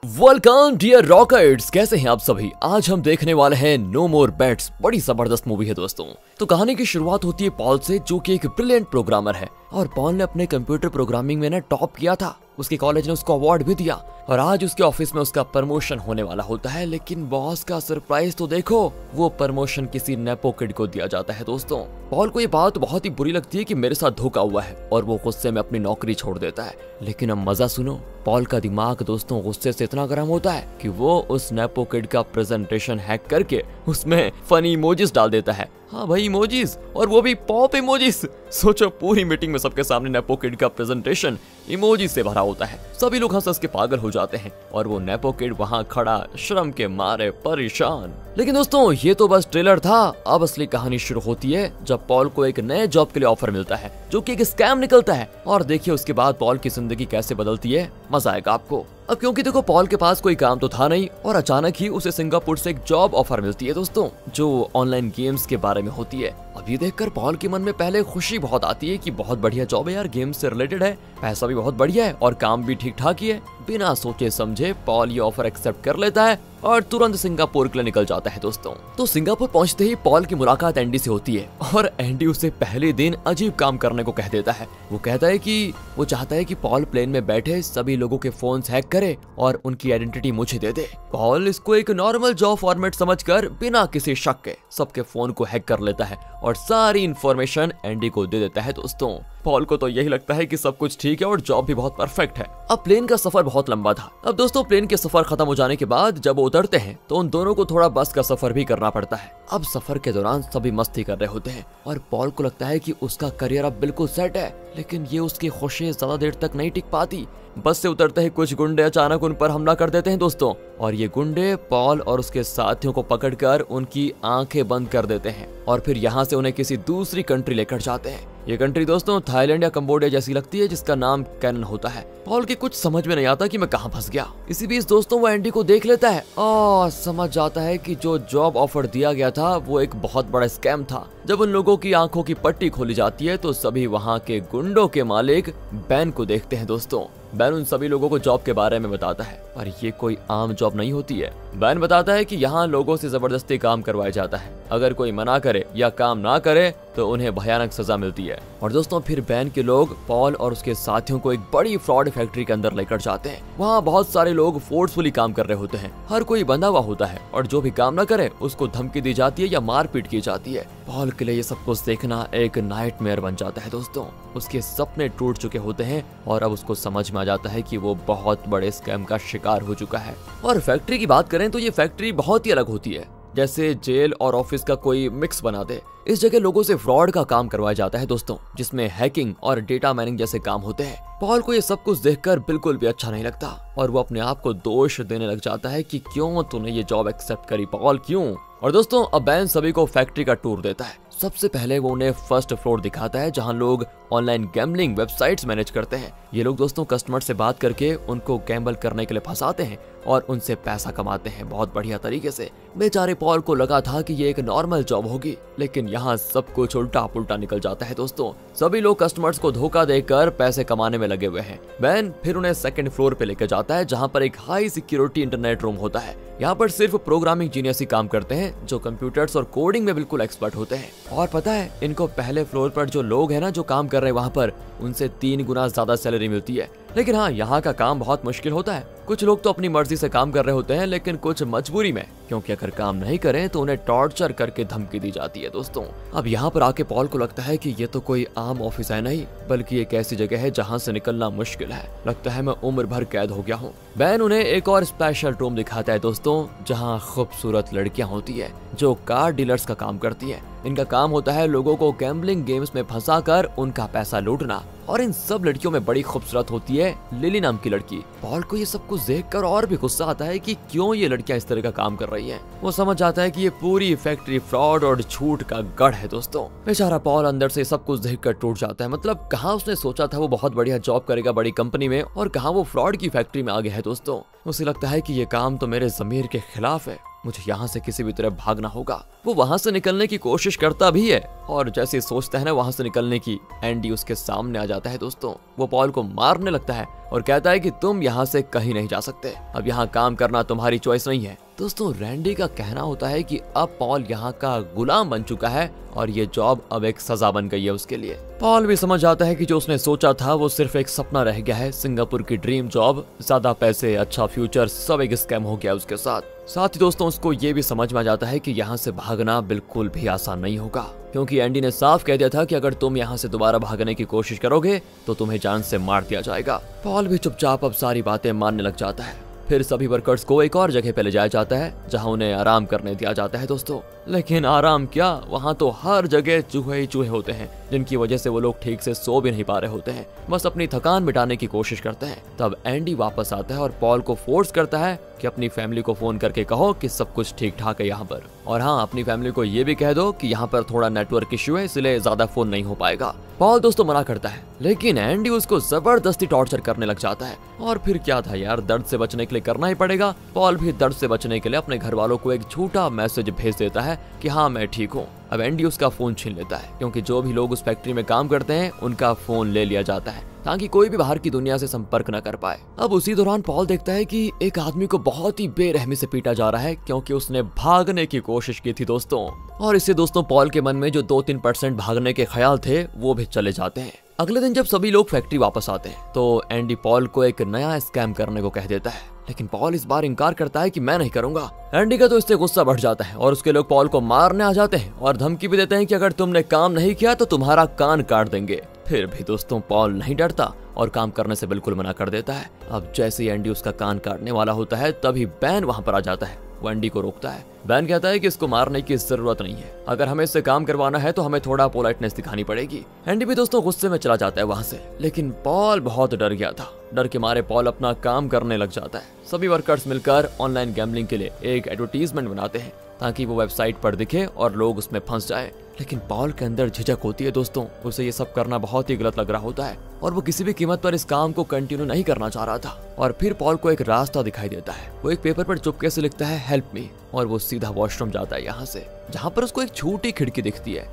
Welcome dear rockets, कैसे हैं आप सभी। आज हम देखने वाले हैं नो मोर बेट्स। बड़ी जबरदस्त मूवी है दोस्तों। तो कहानी की शुरुआत होती है पॉल से, जो कि एक ब्रिलियंट प्रोग्रामर है और पॉल ने अपने कंप्यूटर प्रोग्रामिंग में ना टॉप किया था। उसके कॉलेज ने उसको अवार्ड भी दिया और आज उसके ऑफिस में उसका प्रमोशन होने वाला होता है। लेकिन बॉस का सरप्राइज तो देखो, वो प्रमोशन किसी नेपो किड को दिया जाता है दोस्तों। पॉल को ये बात बहुत ही बुरी लगती है कि मेरे साथ धोखा हुआ है और वो गुस्से में अपनी नौकरी छोड़ देता है। लेकिन अब मजा सुनो, पॉल का दिमाग दोस्तों गुस्से से इतना गर्म होता है कि वो उस नेपो किड का प्रेजेंटेशन हैक करके उसमें फनी इमोजीज डाल देता है। हाँ भाई, इमोजीज, और वो भी पॉप इमोजीज। सोचो, पूरी मीटिंग में सबके सामने नेपो किड का प्रेजेंटेशन इमोजी से भरा होता है। सभी लोग हंस हंस के पागल हो जाते हैं और वो नेपो किड वहाँ खड़ा शर्म के मारे परेशान। लेकिन दोस्तों, ये तो बस ट्रेलर था। अब असली कहानी शुरू होती है जब पॉल को एक नए जॉब के लिए ऑफर मिलता है, जो कि एक स्कैम निकलता है। और देखिए उसके बाद पॉल की जिंदगी कैसे बदलती है, मजा आएगा आपको। अब क्योंकि देखो, पॉल के पास कोई काम तो था नहीं और अचानक ही उसे सिंगापुर से एक जॉब ऑफर मिलती है दोस्तों, जो ऑनलाइन गेम्स के बारे में होती है। अब ये देखकर पॉल के मन में पहले खुशी बहुत आती है कि बहुत बढ़िया जॉब है यार, गेम से रिलेटेड है, पैसा भी बहुत बढ़िया है और काम भी ठीक ठाक ही है। बिना सोचे समझे पॉल ये ऑफर एक्सेप्ट कर लेता है और तुरंत सिंगापुर के लिए निकल जाता है दोस्तों। तो सिंगापुर पहुंचते ही पॉल की मुलाकात एंडी से होती है और एंडी उसे पहले दिन अजीब काम करने को कह देता है। वो कहता है कि वो चाहता है कि पॉल प्लेन में बैठे सभी लोगों के फोन हैक करे और उनकी आइडेंटिटी मुझे दे दे। पॉल इसको एक नॉर्मल जॉब फॉर्मेट समझकर बिना किसी शक के सबके फोन को हैक कर लेता है और सारी इंफॉर्मेशन एंडी को दे देता है दोस्तों। पॉल को तो यही लगता है कि सब कुछ ठीक है और जॉब भी बहुत परफेक्ट है। अब प्लेन का सफर बहुत लंबा था। अब दोस्तों, प्लेन के सफर खत्म हो जाने के बाद जब वो उतरते हैं तो उन दोनों को थोड़ा बस का सफर भी करना पड़ता है। अब सफर के दौरान सभी मस्ती कर रहे होते हैं और पॉल को लगता है कि उसका करियर अब बिल्कुल सेट है। लेकिन ये उसकी खुशी ज्यादा देर तक नहीं टिक पाती। बस से उतरते ही कुछ गुंडे अचानक उन पर हमला कर देते हैं दोस्तों, और ये गुंडे पॉल और उसके साथियों को पकड़कर उनकी आंखें बंद कर देते हैं और फिर यहाँ से उन्हें किसी दूसरी कंट्री लेकर जाते हैं। ये कंट्री दोस्तों थाईलैंड या कंबोडिया जैसी लगती है, जिसका नाम कैनन होता है। पॉल के कुछ समझ में नहीं आता कि मैं कहाँ फंस गया। इसी बीच दोस्तों वो एंडी को देख लेता है और समझ जाता है कि जो जॉब ऑफर दिया गया था वो एक बहुत बड़ा स्कैम था। जब उन लोगों की आंखों की पट्टी खोली जाती है तो सभी वहाँ के गुंडों के मालिक बैन को देखते हैं दोस्तों। बैन उन सभी लोगों को जॉब के बारे में बताता है और ये कोई आम जॉब नहीं होती है। बैन बताता है कि यहाँ लोगों से जबरदस्ती काम करवाया जाता है। अगर कोई मना करे या काम ना करे तो उन्हें भयानक सजा मिलती है। और दोस्तों फिर बैन के लोग पॉल और उसके साथियों को एक बड़ी फ्रॉड फैक्ट्री के अंदर लेकर जाते हैं। वहाँ बहुत सारे लोग फोर्सफुली काम कर रहे होते हैं। हर कोई बंधा हुआ होता है और जो भी काम ना करे उसको धमकी दी जाती है या मारपीट की जाती है। पॉल के लिए ये सब कुछ देखना एक नाइटमेयर बन जाता है दोस्तों। उसके सपने टूट चुके होते हैं और अब उसको समझ में आ जाता है कि वो बहुत बड़े स्कैम का शिकार हो चुका है। और फैक्ट्री की बात करें तो ये फैक्ट्री बहुत ही अलग होती है, जैसे जेल और ऑफिस का कोई मिक्स बना दे। इस जगह लोगों से फ्रॉड का काम करवाया जाता है दोस्तों, जिसमें हैकिंग और डेटा माइनिंग जैसे काम होते हैं। पॉल को ये सब कुछ देखकर बिल्कुल भी अच्छा नहीं लगता और वो अपने आप को दोष देने लग जाता है कि क्यों तूने ये जॉब एक्सेप्ट करी पॉल, क्यों। और दोस्तों अब बैन सभी को फैक्ट्री का टूर देता है। सबसे पहले वो उन्हें फर्स्ट फ्लोर दिखाता है, जहां लोग ऑनलाइन गैम्बलिंग वेबसाइट्स मैनेज करते हैं। ये लोग दोस्तों कस्टमर से बात करके उनको गैम्बल करने के लिए फंसाते हैं और उनसे पैसा कमाते हैं बहुत बढ़िया तरीके से। बेचारे पॉल को लगा था कि ये एक नॉर्मल जॉब होगी, लेकिन यहाँ सब कुछ उल्टा पुल्टा निकल जाता है दोस्तों। सभी लोग कस्टमर्स को धोखा देकर पैसे कमाने में लगे हुए हैं। बैन फिर उन्हें सेकंड फ्लोर पे लेकर जाता है, जहाँ पर एक हाई सिक्योरिटी इंटरनेट रूम होता है। यहाँ पर सिर्फ प्रोग्रामिंग जीनियस ही काम करते हैं, जो कंप्यूटर्स और कोडिंग में बिल्कुल एक्सपर्ट होते हैं। और पता है, इनको पहले फ्लोर पर जो लोग हैं ना, जो काम कर रहे हैं वहाँ पर, उनसे 3 गुना ज्यादा सैलरी मिलती है। लेकिन हाँ, यहाँ का काम बहुत मुश्किल होता है। कुछ लोग तो अपनी मर्जी से काम कर रहे होते हैं, लेकिन कुछ मजबूरी में, क्योंकि अगर काम नहीं करें तो उन्हें टॉर्चर करके धमकी दी जाती है दोस्तों। अब यहाँ पर आके पॉल को लगता है कि ये तो कोई आम ऑफिस है नहीं, बल्कि एक ऐसी जगह है जहाँ से निकलना मुश्किल है। लगता है मैं उम्र भर कैद हो गया हूँ। बैन उन्हें एक और स्पेशल रूम दिखाता है दोस्तों, जहाँ खूबसूरत लड़कियां होती है जो कार डीलर्स का काम करती है। इनका काम होता है लोगों को गैम्बलिंग गेम्स में फंसाकर उनका पैसा लूटना। और इन सब लड़कियों में बड़ी खूबसूरत होती है लिली नाम की लड़की। पॉल को ये सब कुछ देखकर और भी गुस्सा आता है कि क्यों ये लड़कियां इस तरह का काम कर रही हैं। वो समझ जाता है कि ये पूरी फैक्ट्री फ्रॉड और झूठ का गढ़ है दोस्तों। बेचारा पॉल अंदर से सब कुछ देखकर टूट जाता है। मतलब कहाँ उसने सोचा था वो बहुत बढ़िया जॉब करेगा बड़ी कंपनी में, और कहाँ वो फ्रॉड की फैक्ट्री में आ गया है दोस्तों। उसे लगता है कि ये काम तो मेरे ज़मीर के खिलाफ है मुझे यहाँ से किसी भी तरह भागना होगा। वो वहाँ से निकलने की कोशिश करता भी है और जैसे सोचता है ना वहाँ से निकलने की, एंडी उसके सामने आ जाता है दोस्तों। वो पॉल को मारने लगता है और कहता है कि तुम यहाँ से कहीं नहीं जा सकते, अब यहाँ काम करना तुम्हारी चॉइस नहीं है। दोस्तों रैंडी का कहना होता है कि अब पॉल यहाँ का गुलाम बन चुका है और ये जॉब अब एक सजा बन गई है उसके लिए। पॉल भी समझ जाता है कि जो उसने सोचा था वो सिर्फ एक सपना रह गया है। सिंगापुर की ड्रीम जॉब, ज्यादा पैसे, अच्छा फ्यूचर, सब एक स्कैम हो गया उसके साथ ही दोस्तों उसको ये भी समझ में आ जाता है कि यहाँ से भागना बिल्कुल भी आसान नहीं होगा, क्योंकि एंडी ने साफ कह दिया था कि अगर तुम यहाँ से दोबारा भागने की कोशिश करोगे तो तुम्हें जान से मार दिया जाएगा। पॉल भी चुपचाप अब सारी बातें मानने लग जाता है। फिर सभी वर्कर्स को एक और जगह पे ले जाया जाता है जहां उन्हें आराम करने दिया जाता है दोस्तों। लेकिन आराम क्या, वहां तो हर जगह चूहे ही चूहे होते हैं, जिनकी वजह से वो लोग ठीक से सो भी नहीं पा रहे होते हैं, बस अपनी थकान मिटाने की कोशिश करते हैं। तब एंडी वापस आता है और पॉल को फोर्स करता है कि अपनी फैमिली को फोन करके कहो कि सब कुछ ठीक ठाक है यहाँ पर, और हाँ अपनी फैमिली को ये भी कह दो कि यहाँ पर थोड़ा नेटवर्क इश्यू है इसलिए ज्यादा फोन नहीं हो पाएगा। पॉल दोस्तों मना करता है, लेकिन एंडी उसको जबरदस्ती टॉर्चर करने लग जाता है। और फिर क्या था यार, दर्द से बचने के लिए करना ही पड़ेगा। पॉल भी दर्द से बचने के लिए अपने घर वालों को एक झूठा मैसेज भेज देता है कि हाँ मैं ठीक हूँ। अब एंडी उसका फोन छीन लेता है, क्योंकि जो भी लोग उस फैक्ट्री में काम करते हैं उनका फोन ले लिया जाता है ताकि कोई भी बाहर की दुनिया से संपर्क न कर पाए। अब उसी दौरान पॉल देखता है कि एक आदमी को बहुत ही बेरहमी से पीटा जा रहा है, क्योंकि उसने भागने की कोशिश की थी दोस्तों। और इससे दोस्तों पॉल के मन में जो 2-3% भागने के ख्याल थे वो भी चले जाते हैं। अगले दिन जब सभी लोग फैक्ट्री वापस आते हैं तो एंडी पॉल को एक नया स्कैम करने को कह देता है, लेकिन पॉल इस बार इनकार करता है कि मैं नहीं करूंगा। एंडी का तो इससे गुस्सा बढ़ जाता है और उसके लोग पॉल को मारने आ जाते हैं और धमकी भी देते हैं कि अगर तुमने काम नहीं किया तो तुम्हारा कान काट देंगे। फिर भी दोस्तों पॉल नहीं डरता और काम करने से बिल्कुल मना कर देता है। अब जैसे ही एंडी उसका कान काटने वाला होता है तभी बैन वहां पर आ जाता है। वो एंडी को रोकता है। बैन कहता है कि इसको मारने की जरूरत नहीं है, अगर हमें इससे काम करवाना है तो हमें थोड़ा पोलाइटनेस दिखानी पड़ेगी। एंडी भी दोस्तों गुस्से में चला जाता है वहां से, लेकिन पॉल बहुत डर गया था। डर के मारे पॉल अपना काम करने लग जाता है। सभी वर्कर्स मिलकर ऑनलाइन गैम्बलिंग के लिए एक एडवर्टीजमेंट बनाते हैं ताकि वो वेबसाइट पर दिखे और लोग उसमें फंस जाए। लेकिन पॉल के अंदर झिझक होती है दोस्तों, उसे ये सब करना बहुत ही गलत लग रहा होता है और वो किसी भी कीमत पर इस काम को कंटिन्यू नहीं करना चाह रहा था। और फिर पॉल को एक रास्ता दिखाई देता है। वो एक पेपर पर चुपके से लिखता है हेल्प मी, और वो सीधा वॉशरूम जाता है यहाँ से, जहाँ पर उसको एक छोटी खिड़की दिखती है।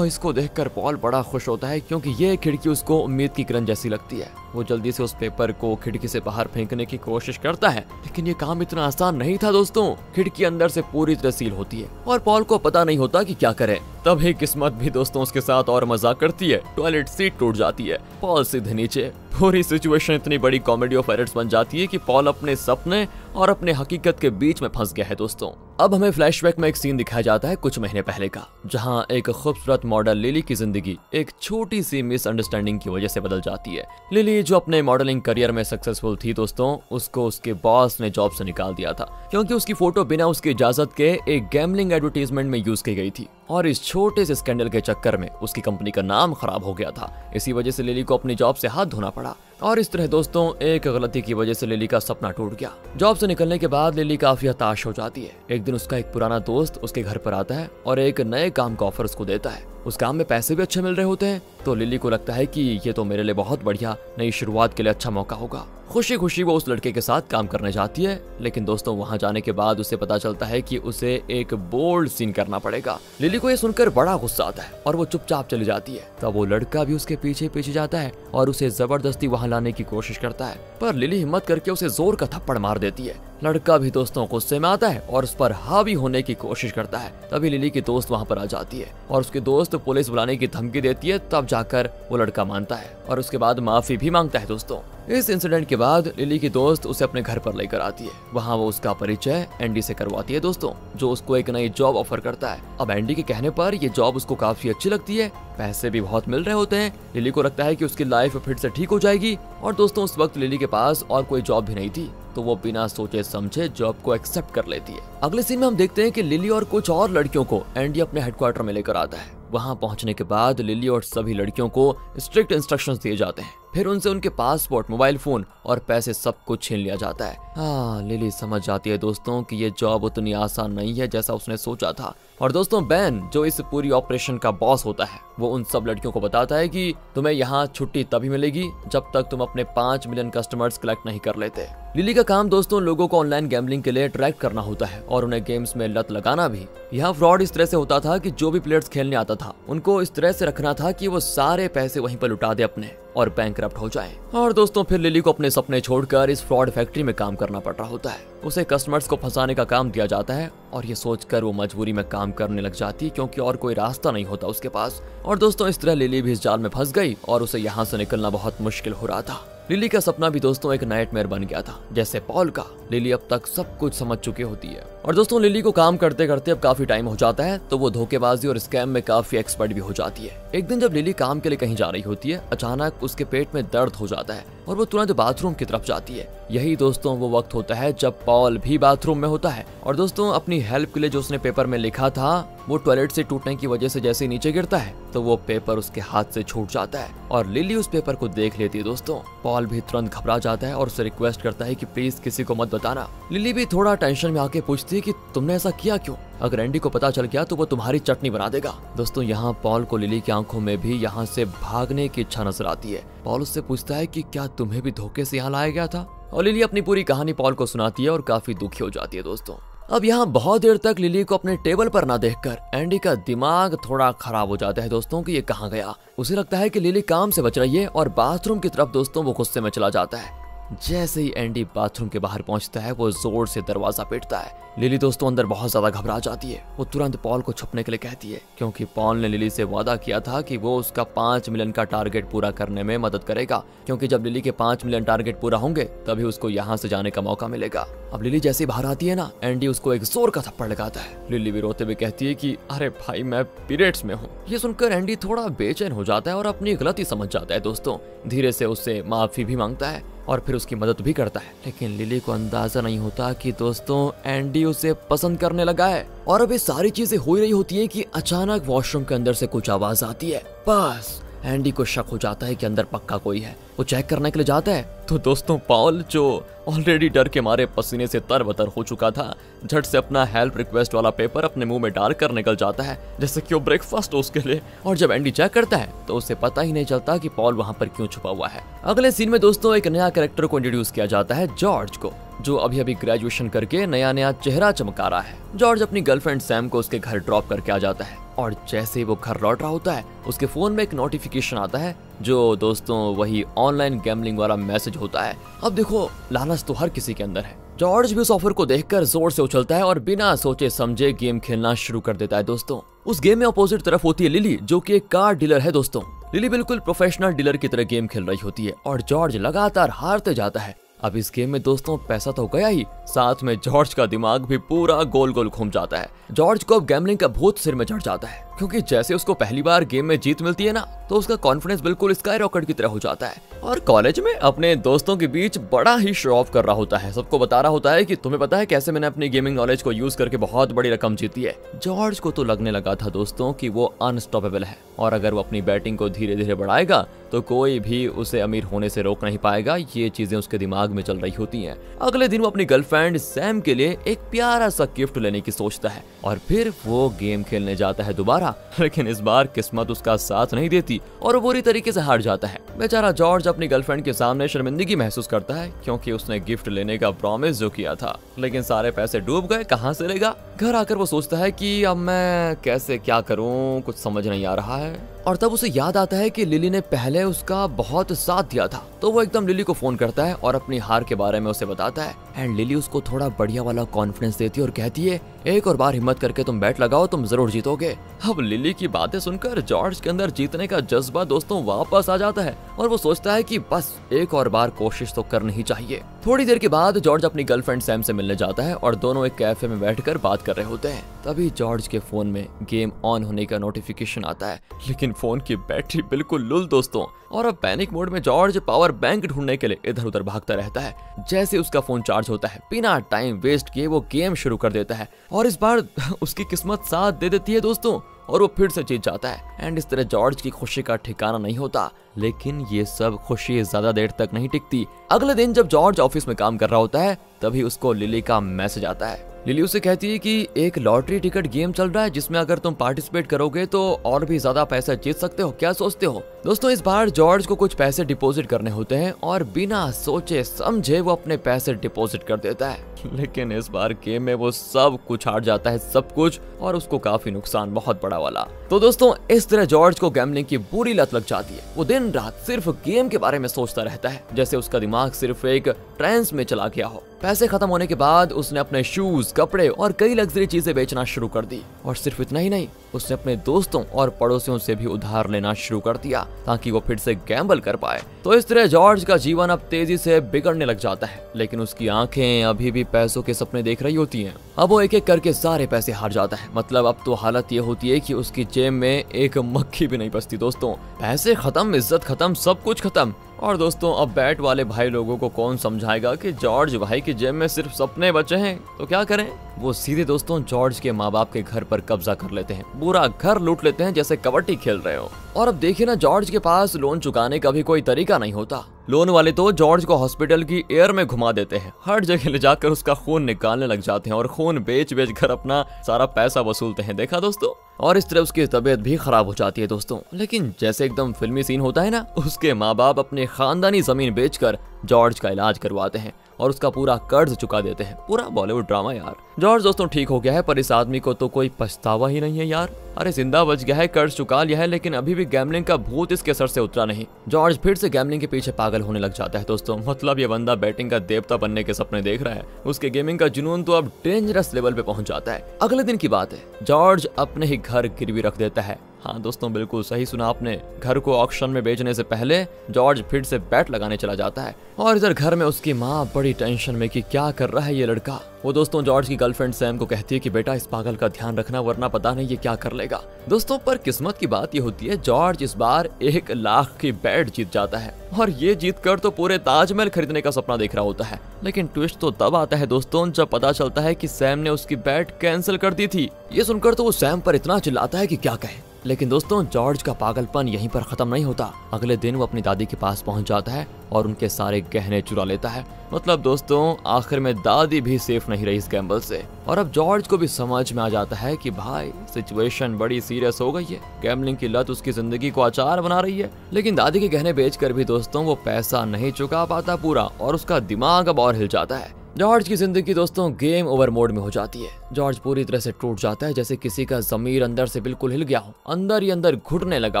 इसको देखकर पॉल बड़ा खुश होता है, क्योंकि ये खिड़की उसको उम्मीद की किरण जैसी लगती है। वो जल्दी से उस पेपर को खिड़की से बाहर फेंकने की कोशिश करता है, लेकिन ये काम इतना आसान नहीं था दोस्तों। खिड़की अंदर से पूरी तरह सील होती है और पॉल को पता नहीं होता कि क्या करे। तभी किस्मत भी दोस्तों उसके साथ और मजाक करती है। टॉयलेट सीट टूट जाती है, पॉल सीधे नीचे। पूरी सिचुएशन इतनी बड़ी कॉमेडी ऑफ एरर्स बन जाती है कि पॉल अपने सपने और अपने हकीकत के बीच में फंस गया है दोस्तों। अब हमें फ्लैशबैक में एक सीन दिखाया जाता है कुछ महीने पहले का, जहां एक खूबसूरत मॉडल लिली की जिंदगी एक छोटी सी मिसअंडरस्टैंडिंग की वजह से बदल जाती है। लिली जो अपने मॉडलिंग करियर में सक्सेसफुल थी दोस्तों, उसको उसके बॉस ने जॉब से निकाल दिया था, क्योंकि उसकी फोटो बिना उसकी इजाजत के एक गैम्बलिंग एडवर्टीजमेंट में यूज की गई थी। और इस छोटे से स्कैंडल के चक्कर में उसकी कंपनी का नाम खराब हो गया था। इसी वजह से लिली को अपनी जॉब से हाथ धोना पड़ा। और इस तरह दोस्तों एक गलती की वजह से लिली का सपना टूट गया। जॉब से निकलने के बाद लिली काफी हताश हो जाती है। एक दिन उसका एक पुराना दोस्त उसके घर पर आता है और एक नए काम का ऑफर उसको देता है। उस काम में पैसे भी अच्छे मिल रहे होते हैं, तो लिली को लगता है कि ये तो मेरे लिए बहुत बढ़िया नई शुरुआत के लिए अच्छा मौका होगा। खुशी खुशी वो उस लड़के के साथ काम करने जाती है, लेकिन दोस्तों वहां जाने के बाद उसे पता चलता है कि उसे एक बोल्ड सीन करना पड़ेगा। लिली को ये सुनकर बड़ा गुस्सा आता है और वो चुपचाप चली जाती है। तब वो लड़का भी उसके पीछे पीछे जाता है और उसे जबरदस्ती वहां लाने की कोशिश करता है, पर लिली हिम्मत करके उसे जोर का थप्पड़ मार देती है। लड़का भी दोस्तों गुस्से में आता है और उस पर हावी होने की कोशिश करता है। तभी लिली की दोस्त वहां पर आ जाती है और उसके दोस्त पुलिस बुलाने की धमकी देती है। तब जाकर वो लड़का मानता है और उसके बाद माफी भी मांगता है दोस्तों। इस इंसिडेंट के बाद लिली की दोस्त उसे अपने घर पर लेकर आती है। वहाँ वो उसका परिचय एंडी से करवाती है दोस्तों, जो उसको एक नई जॉब ऑफर करता है। अब एंडी के कहने पर ये जॉब उसको काफी अच्छी लगती है, पैसे भी बहुत मिल रहे होते हैं। लिली को लगता है कि उसकी लाइफ फिर से ठीक हो जाएगी। और दोस्तों उस वक्त लिली के पास और कोई जॉब भी नहीं थी, तो वो बिना सोचे समझे जॉब को एक्सेप्ट कर लेती है। अगले सीन में हम देखते हैं कि लिली और कुछ और लड़कियों को एंडी अपने हेडक्वार्टर में लेकर आता है। वहां पहुंचने के बाद लिली और सभी लड़कियों को स्ट्रिक्ट इंस्ट्रक्शंस दिए जाते हैं फिर उनसे उनके पासपोर्ट, मोबाइल फोन और पैसे सब कुछ छीन लिया जाता है। हाँ, लिली समझ जाती है दोस्तों कि ये जॉब उतनी आसान नहीं है जैसा उसने सोचा था। और दोस्तों बेन, जो इस पूरी ऑपरेशन का बॉस होता है, वो उन सब लड़कियों को बताता है कि तुम्हें यहाँ छुट्टी तभी मिलेगी जब तक तुम अपने 5 मिलियन कस्टमर्स कलेक्ट नहीं कर लेते। लिली का काम दोस्तों लोगों को ऑनलाइन गैम्बलिंग के लिए अट्रैक्ट करना होता है और उन्हें गेम्स में लत लगाना भी। यहाँ फ्रॉड इस तरह से होता था कि जो भी प्लेयर्स खेलने आता था उनको इस तरह से रखना था कि वो सारे पैसे वहीं पर लुटा दे अपने और बैंकरप्ट हो जाए। और दोस्तों फिर लिली को अपने सपने छोड़कर इस फ्रॉड फैक्ट्री में काम करना पड़ रहा होता है। उसे कस्टमर्स को फंसाने का काम दिया जाता है और ये सोचकर वो मजबूरी में काम करने लग जाती है क्योंकि और कोई रास्ता नहीं होता उसके पास। और दोस्तों इस तरह लिली भी इस जाल में फंस गई और उसे यहाँ से निकलना बहुत मुश्किल हो रहा था। लिली का सपना भी दोस्तों एक नाइटमेयर बन गया था, जैसे पॉल का। लिली अब तक सब कुछ समझ चुकी होती है। और दोस्तों लिली को काम करते करते अब काफी टाइम हो जाता है, तो वो धोखेबाजी और स्कैम में काफी एक्सपर्ट भी हो जाती है। एक दिन जब लिली काम के लिए कहीं जा रही होती है, अचानक उसके पेट में दर्द हो जाता है और वो तुरंत बाथरूम की तरफ जाती है। यही दोस्तों वो वक्त होता है जब पॉल भी बाथरूम में होता है। और दोस्तों अपनी हेल्प के लिए जो उसने पेपर में लिखा था, वो टॉयलेट से टूटने की वजह से जैसे नीचे गिरता है तो वो पेपर उसके हाथ से छूट जाता है और लिली उस पेपर को देख लेती है। दोस्तों पॉल भी तुरंत घबरा जाता है और उसे रिक्वेस्ट करता है कि प्लीज किसी को मत बताना। लिली भी थोड़ा टेंशन में आके पूछती है कि तुमने ऐसा किया क्यों? अगर एंडी को पता चल गया तो वो तुम्हारी चटनी बना देगा। दोस्तों यहाँ पॉल को लिली की आंखों में भी यहाँ से भागने की इच्छा नजर आती है। पॉल उससे पूछता है कि क्या तुम्हें भी धोखे से यहाँ लाया गया था? और लिली अपनी पूरी कहानी पॉल को सुनाती है और काफी दुखी हो जाती है। दोस्तों अब यहाँ बहुत देर तक लिली को अपने टेबल पर ना देखकर एंडी का दिमाग थोड़ा खराब हो जाता है दोस्तों कि ये कहाँ गया। उसे लगता है कि लिली काम से बच रही है और बाथरूम की तरफ दोस्तों वो गुस्से में चला जाता है। जैसे ही एंडी बाथरूम के बाहर पहुंचता है वो जोर से दरवाजा पीटता है। लिली दोस्तों अंदर बहुत ज्यादा घबरा जाती है। वो तुरंत पॉल को छुपने के लिए कहती है क्योंकि पॉल ने लिली से वादा किया था कि वो उसका 5 मिलियन का टारगेट पूरा करने में मदद करेगा, क्योंकि जब लिली के 5 मिलियन टारगेट पूरा होंगे तभी उसको यहाँ से जाने का मौका मिलेगा। अब लिली जैसे बाहर आती है ना, एंडी उसको एक जोर का थप्पड़ लगाता है। लिली भी रोते हुए कहती है कि अरे भाई मैं पीरियड्स में हूँ। ये सुनकर एंडी थोड़ा बेचैन हो जाता है और अपनी गलती समझ जाता है। दोस्तों धीरे से उससे माफी भी मांगता है और फिर उसकी मदद भी करता है। लेकिन लिली को अंदाजा नहीं होता कि दोस्तों एंडी उसे पसंद करने लगा है। और अब ये सारी चीजें हो रही होती है कि अचानक वॉशरूम के अंदर से कुछ आवाज आती है। बस एंडी को शक हो जाता है कि अंदर पक्का कोई है। वो चेक करने के लिए जाता है तो दोस्तों पॉल, जो ऑलरेडी डर के मारे पसीने से तरबतर हो चुका था, झट से अपना हेल्प रिक्वेस्ट वाला पेपर अपने मुंह में डालकर निकल जाता है जैसे कि वो ब्रेकफास्ट हो उसके लिए। और जब एंडी चेक करता है तो उसे पता ही नहीं चलता कि पॉल वहां पर क्यों छुपा हुआ है। अगले सीन में दोस्तों एक नया कैरेक्टर को इंट्रोड्यूस किया जाता है, जॉर्ज को, जो अभी अभी ग्रेजुएशन करके नया चेहरा चमका रहा है। जॉर्ज अपनी गर्लफ्रेंड सैम को उसके घर ड्रॉप करके आ जाता है और जैसे ही वो घर लौट रहा होता है उसके फोन में एक नोटिफिकेशन आता है जो दोस्तों वही ऑनलाइन गैम्बलिंग वाला मैसेज होता है। अब देखो लालच तो हर किसी के अंदर है। जॉर्ज भी उस ऑफर को देखकर जोर से उछलता है और बिना सोचे समझे गेम खेलना शुरू कर देता है। दोस्तों उस गेम में अपोजिट तरफ होती है लिली, जो कि एक कार डीलर है। दोस्तों लिली बिल्कुल प्रोफेशनल डीलर की तरह गेम खेल रही होती है और जॉर्ज लगातार हारते जाता है। अब इस गेम में दोस्तों पैसा तो गया ही, साथ में जॉर्ज का दिमाग भी पूरा गोल गोल घूम जाता है। जॉर्ज को अब गैम्बलिंग का भूत सिर में चढ़ जाता है क्योंकि जैसे उसको पहली बार गेम में जीत मिलती है ना, तो उसका कॉन्फिडेंस बिल्कुल स्काई रॉकेट की तरह हो जाता है और कॉलेज में अपने दोस्तों के बीच बड़ा ही शो ऑफ कर रहा होता है। सबको बता रहा होता है कि तुम्हें पता है कैसे मैंने अपनी गेमिंग नॉलेज को यूज करके बहुत बड़ी रकम जीती है। जॉर्ज को तो लगने लगा था दोस्तों कि वो अनस्टॉपेबल है और अगर वो अपनी बैटिंग को धीरे धीरे बढ़ाएगा तो कोई भी उसे अमीर होने से रोक नहीं पाएगा। ये चीजें उसके दिमाग में चल रही होती हैं। अगले दिन वो अपनी गर्लफ्रेंड सैम के लिए एक प्यारा सा गिफ्ट लेने की सोचता है और फिर वो गेम खेलने जाता है दोबारा। लेकिन इस बार किस्मत उसका साथ नहीं देती और वो बुरी तरीके से हार जाता है। बेचारा जॉर्ज अपनी गर्लफ्रेंड के सामने शर्मिंदगी महसूस करता है क्योंकि उसने गिफ्ट लेने का प्रॉमिस जो किया था, लेकिन सारे पैसे डूब गए, कहां से लेगा। घर आकर वो सोचता है कि अब मैं कैसे क्या करूं, कुछ समझ नहीं आ रहा है। और तब उसे याद आता है कि लिली ने पहले उसका बहुत साथ दिया था, तो वो एकदम लिली को फोन करता है और अपनी हार के बारे में उसे बताता है। एंड लिली उसको थोड़ा बढ़िया वाला कॉन्फिडेंस देती है और कहती है एक और बार हिम्मत करके तुम बैट लगाओ, तुम जरूर जीतोगे। अब लिली की बातें सुनकर जॉर्ज के अंदर जीतने का जज्बा दोस्तों वापस आ जाता है और वो सोचता है कि बस एक और बार कोशिश तो करनी ही चाहिए। थोड़ी देर के बाद जॉर्ज अपनी गर्लफ्रेंड सैम से मिलने जाता है और दोनों एक कैफे में बैठकर बात कर रहे होते हैं। तभी जॉर्ज के फोन में गेम ऑन होने का नोटिफिकेशन आता है, लेकिन फोन की बैटरी बिल्कुल लुल दोस्तों। और अब पैनिक मोड में जॉर्ज पावर बैंक ढूंढने के लिए इधर उधर भागता रहता है। जैसे उसका फोन चार्ज होता है, बिना टाइम वेस्ट किए वो गेम शुरू कर देता है और इस बार उसकी किस्मत साथ दे देती है दोस्तों, और वो फिर से जीत जाता है। एंड इस तरह जॉर्ज की खुशी का ठिकाना नहीं होता। लेकिन ये सब खुशी ज्यादा देर तक नहीं टिकती। अगले दिन जब जॉर्ज ऑफिस में काम कर रहा होता है, तभी उसको लिली का मैसेज आता है। लिली उसे कहती है कि एक लॉटरी टिकट गेम चल रहा है जिसमें अगर तुम पार्टिसिपेट करोगे तो और भी ज्यादा पैसा जीत सकते हो, क्या सोचते हो? दोस्तों इस बार जॉर्ज को कुछ पैसे डिपॉजिट करने होते हैं और बिना सोचे समझे वो अपने पैसे डिपॉजिट कर देता है। लेकिन इस बार गेम में वो सब कुछ हार जाता है, सब कुछ, और उसको काफी नुकसान, बहुत बड़ा वाला। तो दोस्तों इस तरह जॉर्ज को गैम्बलिंग की बुरी लत लग जाती है। वो दिन रात सिर्फ गेम के बारे में सोचता रहता है, जैसे उसका दिमाग सिर्फ एक ट्रांस में चला गया हो। पैसे खत्म होने के बाद उसने अपने शूज, कपड़े और कई लग्जरी चीजें बेचना शुरू कर दी। और सिर्फ इतना ही नहीं, उसने अपने दोस्तों और पड़ोसियों से भी उधार लेना शुरू कर दिया ताकि वो फिर से गैम्बल कर पाए। तो इस तरह जॉर्ज का जीवन अब तेजी से बिगड़ने लग जाता है, लेकिन उसकी आंखें अभी भी पैसों के सपने देख रही होती हैं। अब वो एक एक करके सारे पैसे हार जाता है। मतलब अब तो हालत ये होती है कि उसकी जेब में एक मक्खी भी नहीं बचती दोस्तों। पैसे खत्म, इज्जत खत्म, सब कुछ खत्म। और दोस्तों अब बैट वाले भाई लोगों को कौन समझाएगा कि जॉर्ज भाई की जेब में सिर्फ सपने बचे हैं, तो क्या करें? वो सीधे दोस्तों जॉर्ज के माँ बाप के घर पर कब्जा कर लेते हैं, पूरा घर लूट लेते हैं जैसे कबड्डी खेल रहे हो। और अब देखिए ना, जॉर्ज के पास लोन चुकाने का भी कोई तरीका नहीं होता। लोन वाले तो जॉर्ज को हॉस्पिटल की एयर में घुमा देते हैं, हर जगह ले जाकर उसका खून निकालने लग जाते हैं और खून बेच बेच कर अपना सारा पैसा वसूलते हैं। देखा दोस्तों? और इस तरह उसकी तबीयत भी खराब हो जाती है दोस्तों। लेकिन जैसे एकदम फिल्मी सीन होता है ना, उसके माँ बाप अपने खानदानी जमीन बेचकर जॉर्ज का इलाज करवाते हैं और उसका पूरा कर्ज चुका देते हैं। पूरा बॉलीवुड ड्रामा यार। जॉर्ज दोस्तों ठीक हो गया है, पर इस आदमी को तो कोई पछतावा ही नहीं है यार। अरे जिंदा बच गया है, कर्ज चुका लिया है, लेकिन अभी भी गैम्बलिंग का भूत इसके सर से उतरा नहीं। जॉर्ज फिर से गैम्बलिंग के पीछे पागल होने लग जाता है दोस्तों। मतलब ये बंदा बैटिंग का देवता बनने के सपने देख रहा है। उसके गेमिंग का जुनून तो अब डेंजरस लेवल पे पहुंच जाता है। अगले दिन की बात है, जॉर्ज अपने ही घर गिरवी रख देता है। हाँ दोस्तों, बिल्कुल सही सुना आपने। घर को ऑक्शन में बेचने से पहले जॉर्ज फिर से बैट लगाने चला जाता है। और इधर घर में उसकी माँ बड़ी टेंशन में कि क्या कर रहा है ये लड़का। वो दोस्तों जॉर्ज की गर्लफ्रेंड सैम को कहती है कि बेटा इस पागल का ध्यान रखना, वरना पता नहीं ये क्या कर लेगा। दोस्तों पर किस्मत की बात ये होती है, जॉर्ज इस बार 1 लाख की बैट जीत जाता है और ये जीत कर तो पूरे ताजमहल खरीदने का सपना देख रहा होता है। लेकिन ट्विस्ट तो तब आता है दोस्तों जब पता चलता है कि सैम ने उसकी बैट कैंसिल कर दी थी। ये सुनकर तो वो सैम पर इतना चिल्लाता है कि क्या कहे। लेकिन दोस्तों जॉर्ज का पागलपन यहीं पर खत्म नहीं होता। अगले दिन वो अपनी दादी के पास पहुंच जाता है और उनके सारे गहने चुरा लेता है। मतलब दोस्तों आखिर में दादी भी सेफ नहीं रही इस गैम्बल से। और अब जॉर्ज को भी समझ में आ जाता है कि भाई सिचुएशन बड़ी सीरियस हो गई है। गैम्बलिंग की लत उसकी जिंदगी को अचार बना रही है। लेकिन दादी के गहने बेचकर भी दोस्तों वो पैसा नहीं चुका पाता पूरा, और उसका दिमाग अब और हिल जाता है। जॉर्ज की जिंदगी दोस्तों गेम ओवर मोड में हो जाती है। जॉर्ज पूरी तरह से टूट जाता है, जैसे किसी का जमीर अंदर से बिल्कुल हिल गया हो, अंदर ही अंदर घुटने लगा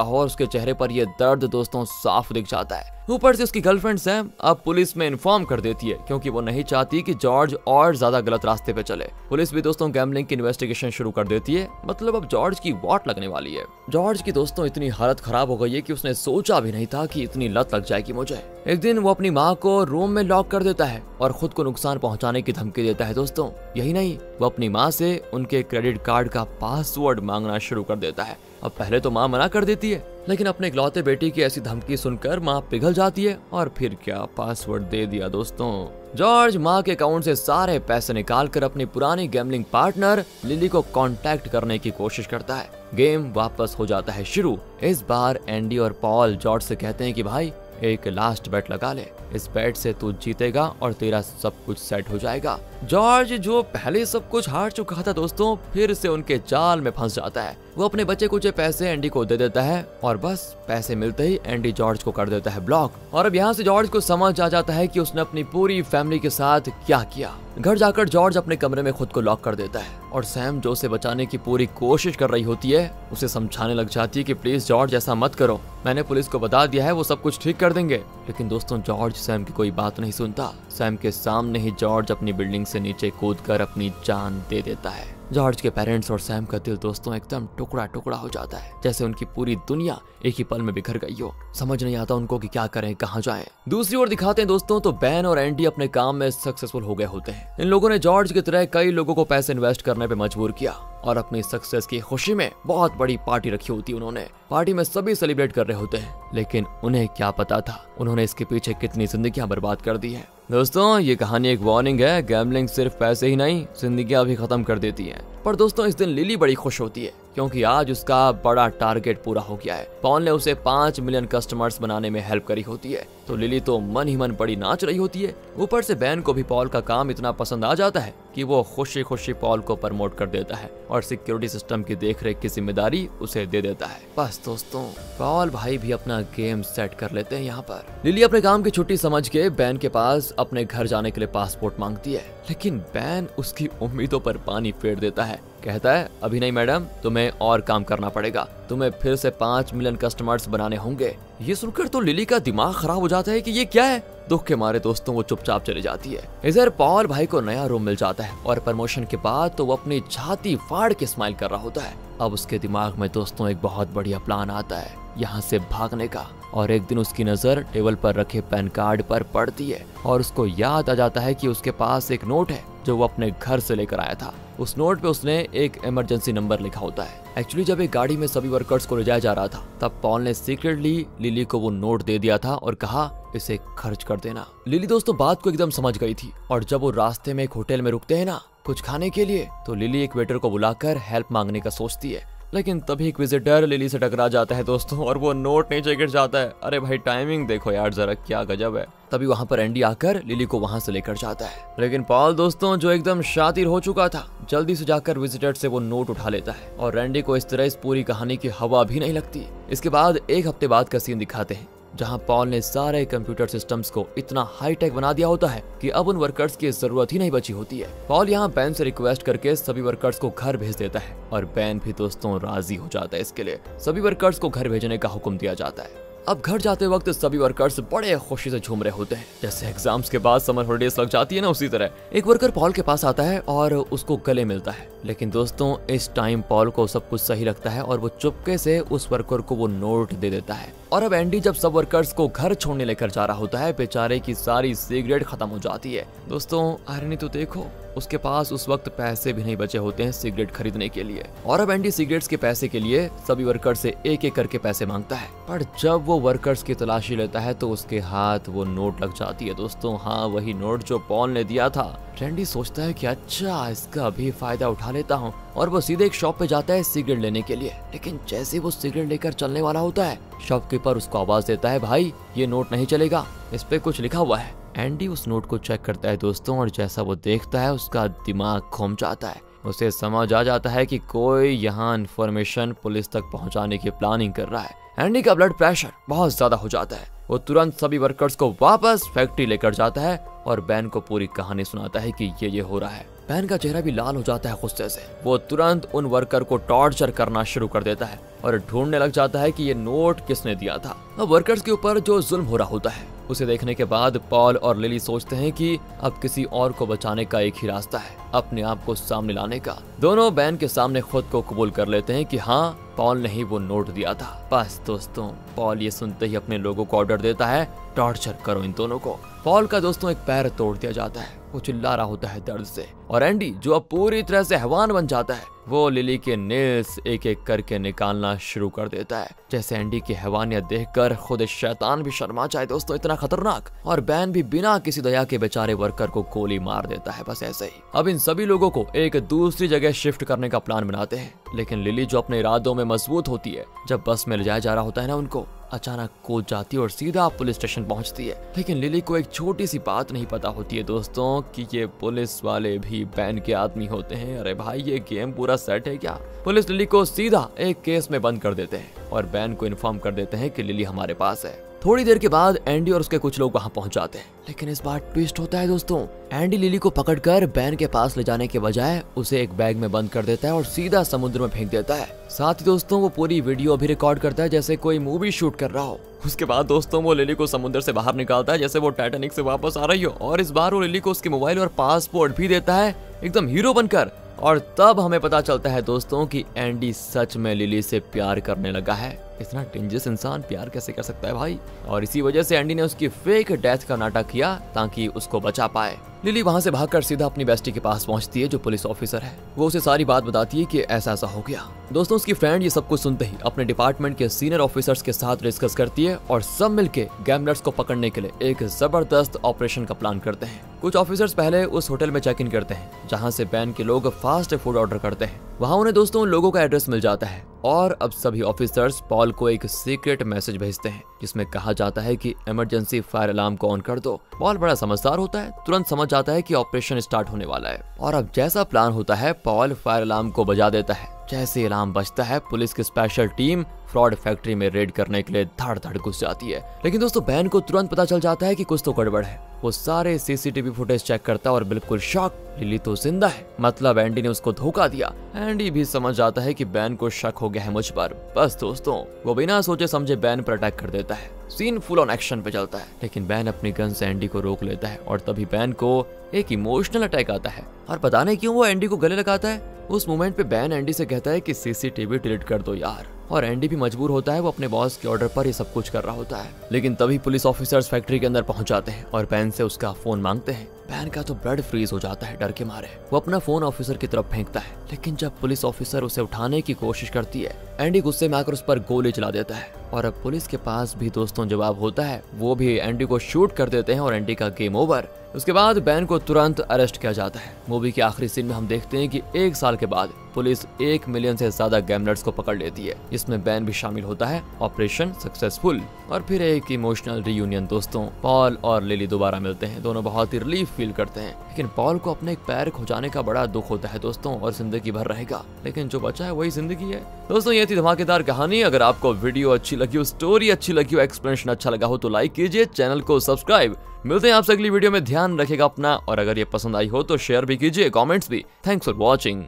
हो, और उसके चेहरे पर यह दर्द दोस्तों साफ दिख जाता है। ऊपर से उसकी गर्लफ्रेंड सैम अब पुलिस में इन्फॉर्म कर देती है, क्योंकि वो नहीं चाहती कि जॉर्ज और ज्यादा गलत रास्ते पे चले। पुलिस भी दोस्तों गैम्बलिंग की इन्वेस्टिगेशन शुरू कर देती है। मतलब अब जॉर्ज की वाट लगने वाली है। जॉर्ज की दोस्तों इतनी हालत खराब हो गई है कि उसने सोचा भी नहीं था कि इतनी लत लग जाएगी मुझे। एक दिन वो अपनी माँ को रूम में लॉक कर देता है और खुद को नुकसान पहुंचाने की धमकी देता है दोस्तों। यही नहीं, वो अपनी माँ से उनके क्रेडिट कार्ड का पासवर्ड मांगना शुरू कर देता है। अब पहले तो माँ मना कर देती है, लेकिन अपने इकलौते बेटी की ऐसी धमकी सुनकर माँ पिघल जाती है और फिर क्या पासवर्ड दे दिया दोस्तों। जॉर्ज माँ के अकाउंट से सारे पैसे निकालकर अपनी पुरानी गैम्बलिंग पार्टनर लिली को कांटेक्ट करने की कोशिश करता है। गेम वापस हो जाता है शुरू। इस बार एंडी और पॉल जॉर्ज से कहते हैं कि भाई एक लास्ट बेट लगा ले, इस बेट से तू जीतेगा और तेरा सब कुछ सेट हो जाएगा। जॉर्ज जो पहले सब कुछ हार चुका था दोस्तों, फिर से उनके जाल में फंस जाता है। वो अपने बचे कुछ पैसे एंडी को दे देता है और बस पैसे मिलते ही एंडी जॉर्ज को कर देता है ब्लॉक। और अब यहाँ से जॉर्ज को समझ आ जाता है कि उसने अपनी पूरी फैमिली के साथ क्या किया। घर जाकर जॉर्ज अपने कमरे में खुद को लॉक कर देता है और सैम जो उसे बचाने की पूरी कोशिश कर रही होती है उसे समझाने लग जाती है कि प्लीज जॉर्ज ऐसा मत करो, मैंने पुलिस को बता दिया है, वो सब कुछ ठीक कर देंगे। लेकिन दोस्तों जॉर्ज सैम की कोई बात नहीं सुनता। सैम के सामने ही जॉर्ज अपनी बिल्डिंग से नीचे कूदकर अपनी जान दे देता है। जॉर्ज के पेरेंट्स और सैम का दिल दोस्तों एकदम टुकड़ा टुकड़ा हो जाता है, जैसे उनकी पूरी दुनिया एक ही पल में बिखर गई हो। समझ नहीं आता उनको कि क्या करें, कहाँ जाएं। दूसरी ओर दिखाते हैं दोस्तों तो बैन और एंडी अपने काम में सक्सेसफुल हो गए होते हैं। इन लोगों ने जॉर्ज की तरह कई लोगों को पैसे इन्वेस्ट करने पे मजबूर किया और अपनी सक्सेस की खुशी में बहुत बड़ी पार्टी रखी होती है उन्होंने। पार्टी में सभी सेलिब्रेट कर रहे होते हैं, लेकिन उन्हें क्या पता था उन्होंने इसके पीछे कितनी जिंदगियां बर्बाद कर दी है। दोस्तों ये कहानी एक वार्निंग है, गैम्बलिंग सिर्फ पैसे ही नहीं जिंदगियां भी खत्म कर देती है। पर दोस्तों इस दिन लिली बड़ी खुश होती है क्योंकि आज उसका बड़ा टारगेट पूरा हो गया है। पॉल ने उसे 5 मिलियन कस्टमर्स बनाने में हेल्प करी होती है, तो लिली तो मन ही मन बड़ी नाच रही होती है। ऊपर से बैन को भी पॉल का काम इतना पसंद आ जाता है कि वो खुशी खुशी पॉल को प्रमोट कर देता है और सिक्योरिटी सिस्टम की देखरेख की जिम्मेदारी उसे दे देता है। बस दोस्तों पॉल भाई भी अपना गेम सेट कर लेते हैं यहाँ पर। लिली अपने काम की छुट्टी समझ के बैन के पास अपने घर जाने के लिए पासपोर्ट मांगती है, लेकिन बैन उसकी उम्मीदों पर पानी फेर देता है। कहता है अभी नहीं मैडम, तुम्हें और काम करना पड़ेगा, तुम्हें फिर से 5 मिलियन कस्टमर्स बनाने होंगे। ये सुनकर तो लिली का दिमाग खराब हो जाता है कि ये क्या है। दुख के मारे दोस्तों वो चुपचाप चली जाती है। इधर पॉल भाई को नया रूम मिल जाता है और प्रमोशन के बाद तो वो अपनी छाती फाड़ के स्माइल कर रहा होता है। अब उसके दिमाग में दोस्तों एक बहुत बढ़िया प्लान आता है यहाँ से भागने का। और एक दिन उसकी नजर टेबल पर रखे पैन कार्ड पर पड़ती है और उसको याद आ जाता है कि उसके पास एक नोट है जो वो अपने घर से लेकर आया था। उस नोट पे उसने एक इमरजेंसी नंबर लिखा होता है। एक्चुअली जब एक गाड़ी में सभी वर्कर्स को ले जाया जा रहा था तब पॉल ने सीक्रेटली लिली को वो नोट दे दिया था और कहा इसे खर्च कर देना। लिली दोस्तों बात को एकदम समझ गई थी और जब वो रास्ते में एक होटल में रुकते हैं ना कुछ खाने के लिए, तो लिली एक वेटर को बुलाकर हेल्प मांगने का सोचती है। लेकिन तभी एक विजिटर लिली से टकरा जाता है दोस्तों और वो नोट नीचे गिर जाता है। अरे भाई टाइमिंग देखो यार जरा, क्या गजब है। तभी वहाँ पर एंडी आकर लिली को वहाँ से लेकर जाता है, लेकिन पॉल दोस्तों जो एकदम शातिर हो चुका था जल्दी से जाकर विजिटर से वो नोट उठा लेता है और रैंडी को इस तरह इस पूरी कहानी की हवा भी नहीं लगती। इसके बाद एक हफ्ते बाद का सीन दिखाते हैं जहां पॉल ने सारे कंप्यूटर सिस्टम्स को इतना हाईटेक बना दिया होता है कि अब उन वर्कर्स की जरूरत ही नहीं बची होती है। पॉल यहां बैन से रिक्वेस्ट करके सभी वर्कर्स को घर भेज देता है और बैन भी दोस्तों राजी हो जाता है। इसके लिए सभी वर्कर्स को घर भेजने का हुक्म दिया जाता है। अब घर जाते वक्त सभी वर्कर्स बड़े खुशी से झूम रहे होते हैं, जैसे एग्जाम्स के बाद समर हॉलिडेज लग जाती है ना, उसी तरह। एक वर्कर पॉल के पास आता है और उसको गले मिलता है, लेकिन दोस्तों इस टाइम पॉल को सब कुछ सही लगता है और वो चुपके से उस वर्कर को वो नोट दे देता है। और अब एंडी जब सब वर्कर्स को घर छोड़ने लेकर जा रहा होता है, बेचारे की सारी सिगरेट खत्म हो जाती है। दोस्तों आयरनी तो देखो, उसके पास उस वक्त पैसे भी नहीं बचे होते हैं सिगरेट खरीदने के लिए। और अब एंडी सिगरेट्स के पैसे के लिए सभी वर्कर से एक एक करके पैसे मांगता है, पर जब वो वर्कर्स की तलाशी लेता है तो उसके हाथ वो नोट लग जाती है। दोस्तों हाँ, वही नोट जो पॉल ने दिया था। रैंडी सोचता है कि अच्छा इसका भी फायदा उठा लेता हूँ और वो सीधे एक शॉप पे जाता है सिगरेट लेने के लिए। लेकिन जैसे वो सिगरेट लेकर चलने वाला होता है, शॉपकीपर उसको आवाज देता है, भाई ये नोट नहीं चलेगा, इस पे कुछ लिखा हुआ है। एंडी उस नोट को चेक करता है दोस्तों और जैसा वो देखता है उसका दिमाग घूम जाता है। उसे समझ आ जाता है कि कोई यहाँ इन्फॉर्मेशन पुलिस तक पहुँचाने की प्लानिंग कर रहा है। एंडी का ब्लड प्रेशर बहुत ज्यादा हो जाता है। वो तुरंत सभी वर्कर्स को वापस फैक्ट्री लेकर जाता है और बैन को पूरी कहानी सुनाता है कि ये हो रहा है। बैन का चेहरा भी लाल हो जाता है गुस्से से। वो तुरंत उन वर्कर को टॉर्चर करना शुरू कर देता है और ढूंढने लग जाता है कि ये नोट किसने दिया था। अब वर्कर्स के ऊपर जो जुल्म हो रहा होता है उसे देखने के बाद पॉल और लिली सोचते हैं कि अब किसी और को बचाने का एक ही रास्ता है, अपने आप को सामने लाने का। दोनों बैन के सामने खुद को कबूल कर लेते हैं कि हाँ पॉल ने ही वो नोट दिया था। बस दोस्तों पॉल ये सुनते ही अपने लोगों को ऑर्डर देता है, टॉर्चर करो इन दोनों को। पॉल का दोस्तों एक पैर तोड़ दिया जाता है, वो चिल्ला रहा होता है दर्द से। और एंडी जो अब पूरी तरह से हैवान बन जाता है, वो लिली के नेल्स एक एक करके निकालना शुरू कर देता है। जैसे एंडी की हैवानियत देखकर खुद शैतान भी शर्मा जाए दोस्तों, इतना खतरनाक। और बैन भी बिना किसी दया के बेचारे वर्कर को गोली मार देता है। बस ऐसे ही अब इन सभी लोगों को एक दूसरी जगह शिफ्ट करने का प्लान बनाते हैं, लेकिन लिली जो अपने इरादों में मजबूत होती है, जब बस में ले जाया जा रहा होता है ना उनको, अचानक कूद जाती है और सीधा पुलिस स्टेशन पहुंचती है। लेकिन लिली को एक छोटी सी बात नहीं पता होती है दोस्तों कि ये पुलिस वाले भी बैन के आदमी होते हैं। अरे भाई ये गेम पूरा सेट है क्या। पुलिस लिली को सीधा एक केस में बंद कर देते हैं और बैन को इन्फॉर्म कर देते हैं कि लिली हमारे पास है। थोड़ी देर के बाद एंडी और उसके कुछ लोग वहां पहुंच जाते हैं, लेकिन इस बार ट्विस्ट होता है दोस्तों। एंडी लिली को पकड़कर बैन के पास ले जाने के बजाय उसे एक बैग में बंद कर देता है और सीधा समुद्र में फेंक देता है। साथ ही दोस्तों वो पूरी वीडियो भी रिकॉर्ड करता है जैसे कोई मूवी शूट कर रहा हो। उसके बाद दोस्तों वो लिली को समुद्र से बाहर निकालता है जैसे वो टाइटैनिक से वापस आ रही हो, और इस बार वो लिली को उसके मोबाइल और पासपोर्ट भी देता है एकदम हीरो बनकर। और तब हमें पता चलता है दोस्तों कि एंडी सच में लिली से प्यार करने लगा है। इतना डेंजरस इंसान प्यार कैसे कर सकता है भाई। और इसी वजह से एंडी ने उसकी फेक डेथ का नाटक किया ताकि उसको बचा पाए। लिली वहां से भागकर सीधा अपनी बेस्टी के पास पहुंचती है जो पुलिस ऑफिसर है। वो उसे सारी बात बताती है कि ऐसा ऐसा हो गया। दोस्तों उसकी फ्रेंड ये सब कुछ सुनते ही अपने डिपार्टमेंट के सीनियर ऑफिसर्स के साथ डिस्कस करती है और सब मिलके गैम्बलर्स को पकड़ने के लिए एक जबरदस्त ऑपरेशन का प्लान करते हैं। कुछ ऑफिसर्स पहले उस होटल में चेक इन करते हैं जहां से बैन के लोग फास्ट फूड ऑर्डर करते हैं। वहां उन्हें दोस्तों लोगों का एड्रेस मिल जाता है और अब सभी ऑफिसर्स पॉल को एक सीक्रेट मैसेज भेजते हैं जिसमें कहा जाता है कि इमरजेंसी फायर अलार्म को ऑन कर दो। पॉल बड़ा समझदार होता है, तुरंत समझ जाता है कि ऑपरेशन स्टार्ट होने वाला है और अब जैसा प्लान होता है पॉल फायर अलार्म को बजा देता है। जैसे अलार्म बजता है पुलिस की स्पेशल टीम फ्रॉड फैक्ट्री में रेड करने के लिए धड़ धड़ घुस जाती है। लेकिन दोस्तों बैन को तुरंत पता चल जाता है कि कुछ तो गड़बड़ है। वो सारे सीसीटीवी फुटेज चेक करता है और बिल्कुल शॉक, लिली तो जिंदा है, मतलब एंडी ने उसको धोखा दिया। एंडी भी समझ जाता है कि बैन को शक हो गया है मुझ पर। बस दोस्तों वो बिना सोचे समझे बैन पर अटैक कर देता है। सीन फुल ऑन एक्शन पे चलता है लेकिन बैन अपनी गन से एंडी को रोक लेता है और तभी बैन को एक इमोशनल अटैक आता है और पता नहीं क्यों वो एंडी को गले लगाता है। उस मोमेंट पे बैन एंडी से कहता है कि सीसीटीवी डिलीट कर दो यार, और एंडी भी मजबूर होता है, वो अपने बॉस के ऑर्डर पर ये सब कुछ कर रहा होता है। लेकिन तभी पुलिस ऑफिसर्स फैक्ट्री के अंदर पहुंच जाते हैं और बैन से उसका फोन मांगते हैं। बैन का तो ब्लड फ्रीज हो जाता है डर के मारे। वो अपना फोन ऑफिसर की तरफ फेंकता है लेकिन जब पुलिस ऑफिसर उसे उठाने की कोशिश करती है एंडी गुस्से में आकर उस पर गोली चला देता है और अब पुलिस के पास भी दोस्तों जवाब होता है। वो भी एंडी को शूट कर देते हैं और एंडी का गेम ओवर। उसके बाद बैन को तुरंत अरेस्ट किया जाता है। मूवी के आखिरी सीन में हम देखते हैं कि 1 साल के बाद पुलिस 1 मिलियन से ज्यादा गैम्बलर्स को पकड़ लेती है जिसमें बैन भी शामिल होता है। ऑपरेशन सक्सेसफुल और फिर एक इमोशनल रियूनियन दोस्तों। पॉल और लिली दोबारा मिलते हैं, दोनों बहुत ही रिलीफ फील करते हैं लेकिन पॉल को अपने एक पैर खो जाने का बड़ा दुख होता है दोस्तों और जिंदगी भर रहेगा, लेकिन जो बचा है वही जिंदगी है। दोस्तों ये थी धमाकेदार कहानी। अगर आपको वीडियो अच्छी लगी हो, स्टोरी अच्छी लगी हो, एक्सप्लेनेशन अच्छा लगा हो तो लाइक कीजिए, चैनल को सब्सक्राइब। मिलते हैं आपसे अगली वीडियो में, ध्यान रखेगा अपना और अगर ये पसंद आई हो तो शेयर भी कीजिए, कमेंट्स भी। Thanks for watching.